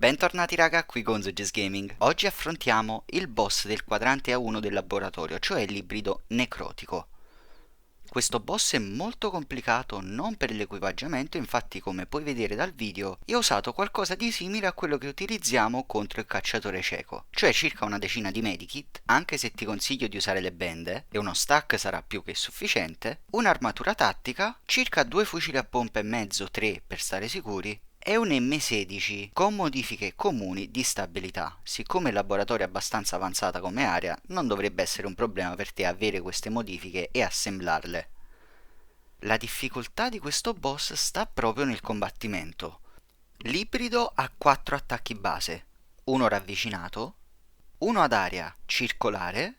Bentornati raga, qui con Zogis Gaming. Oggi affrontiamo il boss del quadrante A1 del laboratorio, cioè l'ibrido necrotico. Questo boss è molto complicato non per l'equipaggiamento, infatti come puoi vedere dal video io ho usato qualcosa di simile a quello che utilizziamo contro il cacciatore cieco, cioè circa una decina di medikit, anche se ti consiglio di usare le bende, e uno stack sarà più che sufficiente, un'armatura tattica, circa 2 fucili a pompa e mezzo, 3 per stare sicuri, è un M16 con modifiche comuni di stabilità. Siccome il laboratorio è abbastanza avanzata come area, non dovrebbe essere un problema per te avere queste modifiche e assemblarle. La difficoltà di questo boss sta proprio nel combattimento. L'ibrido ha 4 attacchi base, uno ravvicinato, uno ad area circolare,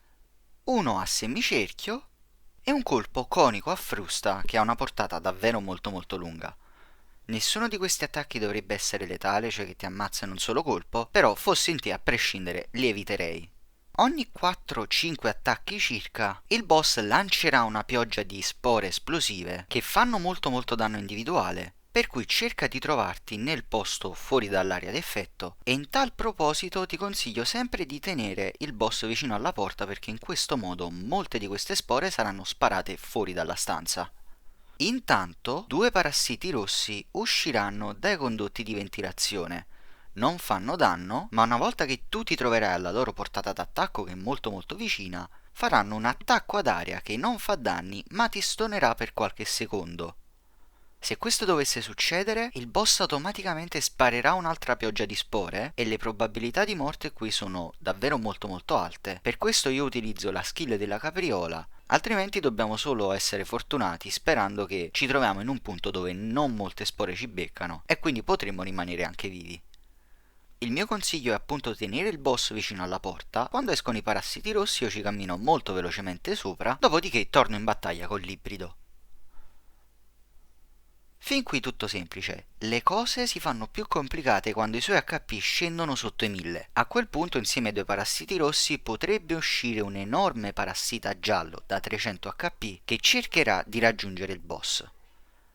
uno a semicerchio e un colpo conico a frusta che ha una portata davvero molto lunga. Nessuno di questi attacchi dovrebbe essere letale, cioè che ti ammazza in un solo colpo, però fossi in te a prescindere li eviterei. Ogni 4-5 attacchi circa, il boss lancerà una pioggia di spore esplosive che fanno molto danno individuale, per cui cerca di trovarti nel posto fuori dall'area d'effetto e in tal proposito ti consiglio sempre di tenere il boss vicino alla porta perché in questo modo molte di queste spore saranno sparate fuori dalla stanza. Intanto, 2 parassiti rossi usciranno dai condotti di ventilazione. Non fanno danno, ma una volta che tu ti troverai alla loro portata d'attacco che è molto vicina, faranno un attacco ad aria che non fa danni ma ti stonerà per qualche secondo. Se questo dovesse succedere, il boss automaticamente sparerà un'altra pioggia di spore e le probabilità di morte qui sono davvero molto alte. Per questo io utilizzo la skill della capriola, altrimenti dobbiamo solo essere fortunati sperando che ci troviamo in un punto dove non molte spore ci beccano e quindi potremmo rimanere anche vivi. Il mio consiglio è appunto tenere il boss vicino alla porta, quando escono i parassiti rossi io ci cammino molto velocemente sopra, dopodiché torno in battaglia con l'ibrido. Fin qui tutto semplice, le cose si fanno più complicate quando i suoi HP scendono sotto i 1000. A quel punto insieme ai 2 parassiti rossi potrebbe uscire un enorme parassita giallo da 300 HP che cercherà di raggiungere il boss.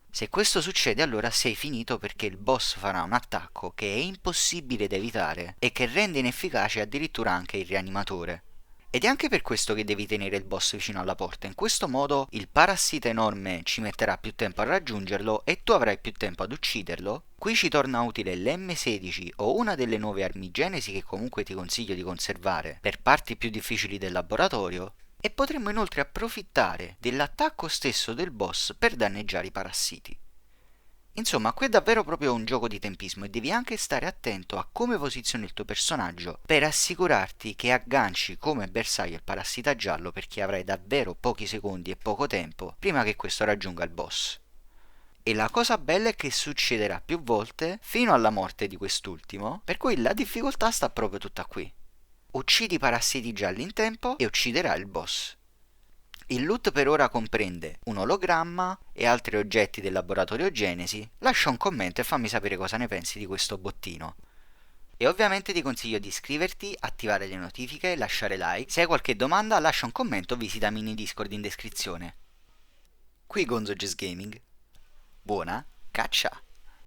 Se questo succede allora sei finito perché il boss farà un attacco che è impossibile da evitare e che rende inefficace addirittura anche il rianimatore. Ed è anche per questo che devi tenere il boss vicino alla porta, in questo modo il parassita enorme ci metterà più tempo a raggiungerlo e tu avrai più tempo ad ucciderlo. Qui ci torna utile l'M16 o una delle nuove armi genesi che comunque ti consiglio di conservare per parti più difficili del laboratorio, e potremmo inoltre approfittare dell'attacco stesso del boss per danneggiare i parassiti. Insomma, qui è davvero proprio un gioco di tempismo e devi anche stare attento a come posizioni il tuo personaggio per assicurarti che agganci come bersaglio il parassita giallo perché avrai davvero pochi secondi e poco tempo prima che questo raggiunga il boss. E la cosa bella è che succederà più volte fino alla morte di quest'ultimo, per cui la difficoltà sta proprio tutta qui. Uccidi i parassiti gialli in tempo e ucciderai il boss. Il loot per ora comprende un ologramma e altri oggetti del laboratorio Genesi. Lascia un commento e fammi sapere cosa ne pensi di questo bottino. E ovviamente ti consiglio di iscriverti, attivare le notifiche, lasciare like. Se hai qualche domanda lascia un commento o visita mini Discord in descrizione. Qui Gonzo Gaming. Buona caccia!